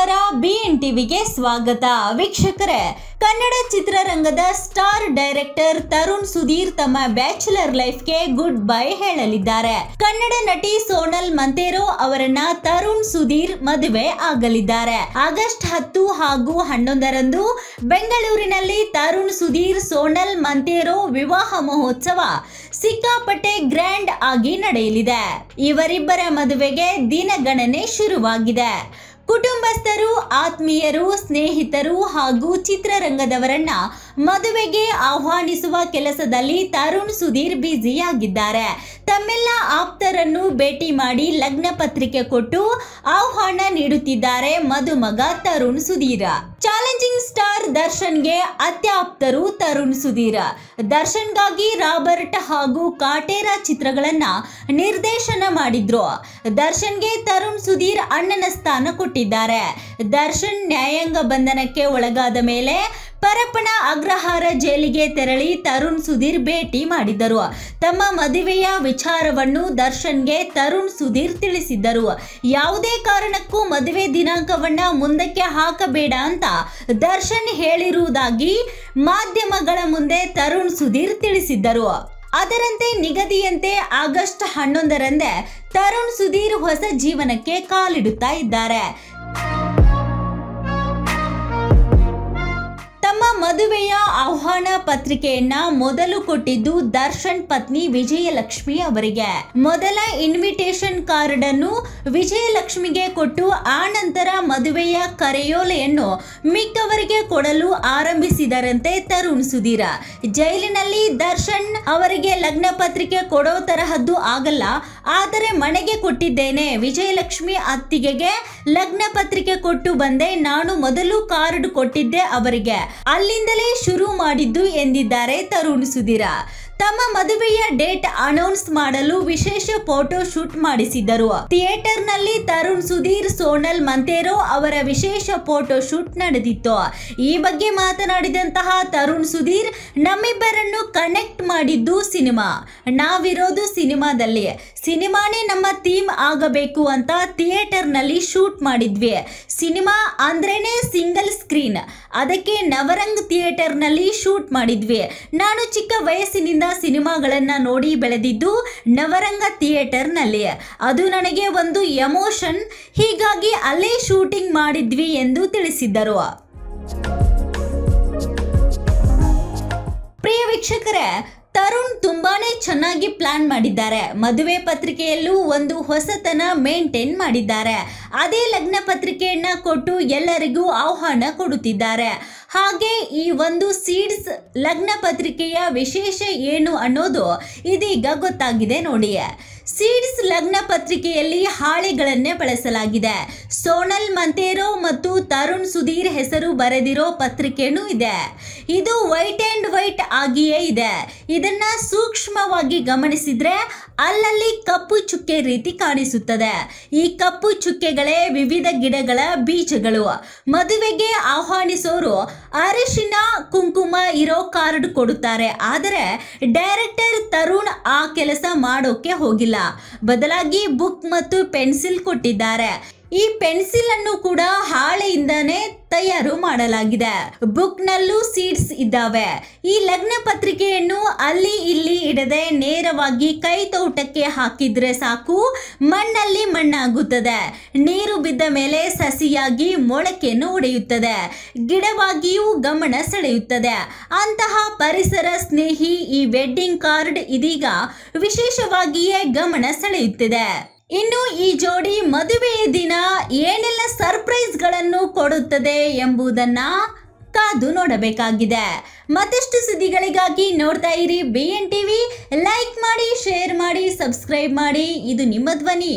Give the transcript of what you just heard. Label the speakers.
Speaker 1: ನಮಸ್ಕಾರ BN ಟಿವಿಗೆ ಸ್ವಾಗತ ವೀಕ್ಷಕರೇ ಕನ್ನಡ ಚಿತ್ರರಂಗದ ಸ್ಟಾರ್ ಡೈರೆಕ್ಟರ್ ತರುಣ್ ಸುಧೀರ್ ತಮ್ಮ ಬ್ಯಾಚುಲರ್ ಲೈಫ್ ಗೆ ಗುಡ್ ಬೈ ಹೇಳಲಿದ್ದಾರೆ ಕನ್ನಡ ನಟಿ ಸೋನಲ್ ಮಂತೇರೋ ಅವರನ್ನ ತರುಣ್ ಸುಧೀರ್ ಮದುವೆ ಆಗಲಿದ್ದಾರೆ ಆಗಸ್ಟ್ 10 ಹಾಗೂ 11 ರಂದು ಬೆಂಗಳೂರಿನಲ್ಲಿ ತರುಣ್ ಸುಧೀರ್ ಸೋನಲ್ ಮಂತೇರೋ ವಿವಾಹ ಮಹೋತ್ಸವ ಸಿಕ್ಕಾಪಟ್ಟೆ ಗ್ರ್ಯಾಂಡ್ ಆಗಿ ನಡೆಯಲಿದೆ ಇವರಿಬ್ಬರ ಮದುವೆಗೆ ದಿನಗಣನೆ ಶುರುವಾಗಿದೆ ಕುಟುಂಬಸ್ಥರು ಆತ್ಮೀಯರು ಸ್ನೇಹಿತರು ಹಾಗೂ ಚಿತ್ರರಂಗದವರನ್ನ ಮದುವೆಗೆ ಆಹ್ವಾನಿಸುವ ಕೆಲಸದಲ್ಲಿ ತರುಣ್ ಸುಧೀರ್ ಬ್ಯುಸಿಯಾಗಿದ್ದಾರೆ ತಮ್ಮೆಲ್ಲ ಆಪ್ತರನ್ನು ಭೇಟಿ ಮಾಡಿ ಲಗ್ನ ಪತ್ರಿಕೆ ಕೊಟ್ಟು ಆಹ್ವಾನ ನೀಡುತ್ತಿದ್ದಾರೆ ಮದುಮಗ ತರುಣ್ ಸುಧೀರ್ ಚಾಲೆಂಜಿಂಗ್ ಸ್ಟಾರ್ ದರ್ಶನ್ಗೆ ಅತ್ಯಾಪ್ತರು ತರುಣ್ ಸುಧೀರ್ ದರ್ಶನ್ಗಾಗಿ ರಾಬರ್ಟ್ ಹಾಗೂ ಕಾಟೇರ ಚಿತ್ರಗಳನ್ನ ನಿರ್ದೇಶನ ಮಾಡಿದ್ರು ದರ್ಶನ್ಗೆ ತರುಣ್ ಸುಧೀರ್ ಅಣ್ಣನ ಸ್ಥಾನ ಕೊಟ್ಟಿದ್ದಾರೆ ದರ್ಶನ್ ನ್ಯಾಯಾಂಗ ಬಂಧನಕ್ಕೆ ಒಳಗಾದ ಮೇಲೆ ಪರಪ್ಪನ ಅಗ್ರಹಾರ ಜೈಲಿಗೆ ತೆರಳಿ ತರುಣ್ ಸುಧೀರ್ ಭೇಟಿ ಮಾಡಿದರು ತಮ್ಮ ಮದುವೆಯ ವಿಚಾರವನ್ನು ದರ್ಶನ್ಗೆ ತರುಣ್ ಸುಧೀರ್ ತಿಳಿಸಿದ್ದರು ಯಾವುದೇ ಕಾರಣಕ್ಕೂ ಮದುವೆ ದಿನಾಂಕವನ್ನ ಮುಂದಕ್ಕೆ ಹಾಕಬೇಡ ಅಂತ ದರ್ಶನ್ ಹೇಳಿರುವುದಾಗಿ ಮಾಧ್ಯಮಗಳ ಮುಂದೆ ತರುಣ್ ಸುಧೀರ್ ತಿಳಿಸಿದ್ದರು ಅದರಂತೆ ನಿಗದಿಯಂತೆ ಆಗಸ್ಟ್ 11 ರಂದೇ ತರುಣ್ ಸುಧೀರ್ ಹೊಸ ಜೀವನಕ್ಕೆ ಕಾಲಿಡುತ್ತಾ ಇದ್ದಾರೆ ತಮ್ಮ ಮದುವೆಯ ಆಹ್ವಾನ ಪತ್ರಿಕೆಯನ್ನ ಮೊದಲು ಕೊಟ್ಟಿದ್ದು ದರ್ಶನ್ ಪತ್ನಿ ವಿಜಯಲಕ್ಷ್ಮಿ ಅವರಿಗೆ ಮೊದಲ ಇನ್ವಿಟೇಷನ್ ಕಾರ್ಡ್ ಅನ್ನು ವಿಜಯಲಕ್ಷ್ಮಿಗೆ ಕೊಟ್ಟು ಆ ನಂತರ ಮದುವೆಯ ಕರೆಯೋಲೆಯನ್ನು ಮಿಕ್ಕವರಿಗೆ ಕೊಡಲು ಆರಂಭಿಸಿದರಂತೆ ತರುಣ್ ಸುಧೀರ್ ಜೈಲಿನಲ್ಲಿ ದರ್ಶನ್ ಅವರಿಗೆ ಲಗ್ನ ಪತ್ರಿಕೆ ಕೊಡೋ ತರಹದ್ದು ಆಗಲ್ಲ ಆದರೆ ಮನೆಗೆ ಕೊಟ್ಟಿದ್ದೇನೆ ವಿಜಯಲಕ್ಷ್ಮಿ ಅತ್ತಿಗೆಗೆ ಲಗ್ನ ಪತ್ರಿಕೆ ಕೊಟ್ಟು ಬಂದೆ ನಾನು ಮೊದಲು ಕಾರ್ಡ್ ಕೊಟ್ಟಿದ್ದೆ ಅವರಿಗೆ ಅಲ್ಲಿಂದಲೇ ಶುರು ಮಾಡಿದ್ದು ಎಂದಿದ್ದಾರೆ ತರುಣ್ ಸುಧೀರ್ ತಮ್ಮ ಮದುವೆಯ ಡೇಟ್ ಅನೌನ್ಸ್ ಮಾಡಲು ವಿಶೇಷ ಫೋಟೋ ಶೂಟ್ ಮಾಡಿಸಿದ್ದರು ಥಿಯೇಟರ್ ನಲ್ಲಿ ತರುಣ್ ಸುಧೀರ್ ಸೋನಲ್ ಮಂತೇರೋ ಅವರ ವಿಶೇಷ ಫೋಟೋ ಶೂಟ್ ನಡೆದಿತ್ತು ಈ ಬಗ್ಗೆ ಮಾತನಾಡಿದಂತಹ ತರುಣ್ ಸುಧೀರ್ ನಮ್ಮಿಬ್ಬರನ್ನು ಕನೆಕ್ಟ್ ಮಾಡಿದ್ದು ಸಿನಿಮಾ ನಾವಿರೋದು ಸಿನಿಮಾದಲ್ಲಿ ಸಿನಿಮಾನೇ ನಮ್ಮ ಥೀಮ್ ಆಗಬೇಕು ಅಂತ ಥಿಯೇಟರ್ ನಲ್ಲಿ ಶೂಟ್ ಮಾಡಿದ್ವಿ ಸಿನಿಮಾ ಅಂದ್ರೇನೆ ಸಿಂಗಲ್ ಸ್ಕ್ರೀನ್ ಅದಕ್ಕೆ ನವರಂಗ್ ಥಿಯೇಟರ್ ನಲ್ಲಿ ಶೂಟ್ ಮಾಡಿದ್ವಿ ನಾನು ಚಿಕ್ಕ ವಯಸ್ಸಿನಿಂದ ಸಿನಿಮಾಗಳನ್ನ ನೋಡಿ ಬೆಳೆದಿದ್ದು ನವರಂಗ ಥಿಯೇಟರ್ ನಲ್ಲಿ ಅದು ನನಗೆ ಒಂದು ಎಮೋಷನ್ ಹೀಗಾಗಿ ಅಲ್ಲೇ ಶೂಟಿಂಗ್ ಮಾಡಿದ್ವಿ ಎಂದು ತಿಳಿಸಿದ್ದರು ಪ್ರಿಯ ವೀಕ್ಷಕರೇ ತರುಣ್ ತುಂಬಾನೇ ಚೆನ್ನಾಗಿ ಪ್ಲಾನ್ ಮಾಡಿದ್ದಾರೆ ಮದುವೆ ಪತ್ರಿಕೆಯಲ್ಲೂ ಒಂದು ಹೊಸತನ ಮೇಂಟೈನ್ ಮಾಡಿದ್ದಾರೆ ಅದೇ ಲಗ್ನ ಪತ್ರಿಕೆಯನ್ನ ಕೊಟ್ಟು ಎಲ್ಲರಿಗೂ ಆಹ್ವಾನ ಕೊಡುತ್ತಿದ್ದಾರೆ ಹಾಗೆ ಈ ಒಂದು ಸೀಡ್ಸ್ ಲಗ್ನ ಪತ್ರಿಕೆಯ ವಿಶೇಷ ಏನು ಅನ್ನೋದು ಇದೀಗ ಗೊತ್ತಾಗಿದೆ ನೋಡಿ ಸೀಡ್ಸ್ ಲಗ್ನ ಪತ್ರಿಕೆಯಲ್ಲಿ ಹಾಳೆಗಳನ್ನೇ ಬಳಸಲಾಗಿದೆ ಸೋನಲ್ ಮಂತೇರೋ ಮತ್ತು ತರುಣ್ ಸುಧೀರ್ ಹೆಸರು ಬರೆದಿರೋ ಪತ್ರಿಕೆನೂ ಇದೆ ಇದು ವೈಟ್ ಅಂಡ್ ವೈಟ್ ಆಗಿಯೇ ಇದೆ ಇದನ್ನ ಸೂಕ್ಷ್ಮವಾಗಿ ಗಮನಿಸಿದ್ರೆ ಅಲ್ಲಲ್ಲಿ ಕಪ್ಪು ಚುಕ್ಕೆ ರೀತಿ ಕಾಣಿಸುತ್ತದೆ ಈ ಕಪ್ಪು ಚುಕ್ಕೆಗಳೇ ವಿವಿಧ ಗಿಡಗಳ ಬೀಜಗಳು ಮದುವೆಗೆ ಆಹ್ವಾನಿಸೋರು ಅರಿಶಿನ ಕುಂಕುಮ ಇರೋ ಕಾರ್ಡ್ ಕೊಡುತ್ತಾರೆ ಆದರೆ ಡೈರೆಕ್ಟರ್ ತರುಣ್ ಆ ಕೆಲಸ ಮಾಡೋಕೆ ಹೋಗಿಲ್ಲ ಬದಲಾಗಿ ಬುಕ್ ಮತ್ತು ಪೆನ್ಸಿಲ್ ಕೊಟ್ಟಿದ್ದಾರೆ ಈ ಪೆನ್ಸಿಲ್ ಅನ್ನು ಕೂಡ ಹಾಳೆಯಿಂದಾನೇ ತಯಾರು ಮಾಡಲಾಗಿದೆ ಬುಕ್ ನಲ್ಲೂ ಸೀಡ್ಸ್ ಇದ್ದಾವೆ ಈ ಲಗ್ನ ಪತ್ರಿಕೆಯನ್ನು ಅಲ್ಲಿ ಇಲ್ಲಿ ಇಡದೆ ನೇರವಾಗಿ ಕೈ ತೋಟಕ್ಕೆ ಹಾಕಿದ್ರೆ ಸಾಕು ಮಣ್ಣಲ್ಲಿ ಮಣ್ಣಾಗುತ್ತದೆ ನೀರು ಬಿದ್ದ ಮೇಲೆ ಸಸಿಯಾಗಿ ಮೊಳಕೆಯನ್ನು ಒಡೆಯುತ್ತದೆ ಗಿಡವಾಗಿಯೂ ಗಮನ ಸೆಳೆಯುತ್ತದೆ ಅಂತಹ ಪರಿಸರ ಸ್ನೇಹಿ ಈ ವೆಡ್ಡಿಂಗ್ ಕಾರ್ಡ್ ಇದೀಗ ವಿಶೇಷವಾಗಿಯೇ ಗಮನ ಸೆಳೆಯುತ್ತಿದೆ ಇನ್ನು ಈ ಜೋಡಿ ಮದುವೆಯ ದಿನ ಏನೆಲ್ಲ ಸರ್ಪ್ರೈಸ್ ಗಳನ್ನು ಕೊಡುತ್ತದೆ ಎಂಬುದನ್ನ ಕಾದು ನೋಡಬೇಕಾಗಿದೆ ಮತ್ತಷ್ಟು ಸುದ್ದಿಗಳಿಗಾಗಿ ನೋಡ್ತಾ ಇರಿ BN ಟಿವಿ ಲೈಕ್ ಮಾಡಿ ಶೇರ್ ಮಾಡಿ ಸಬ್ಸ್ಕ್ರೈಬ್ ಮಾಡಿ ಇದು ನಿಮ್ಮ ಧ್ವನಿ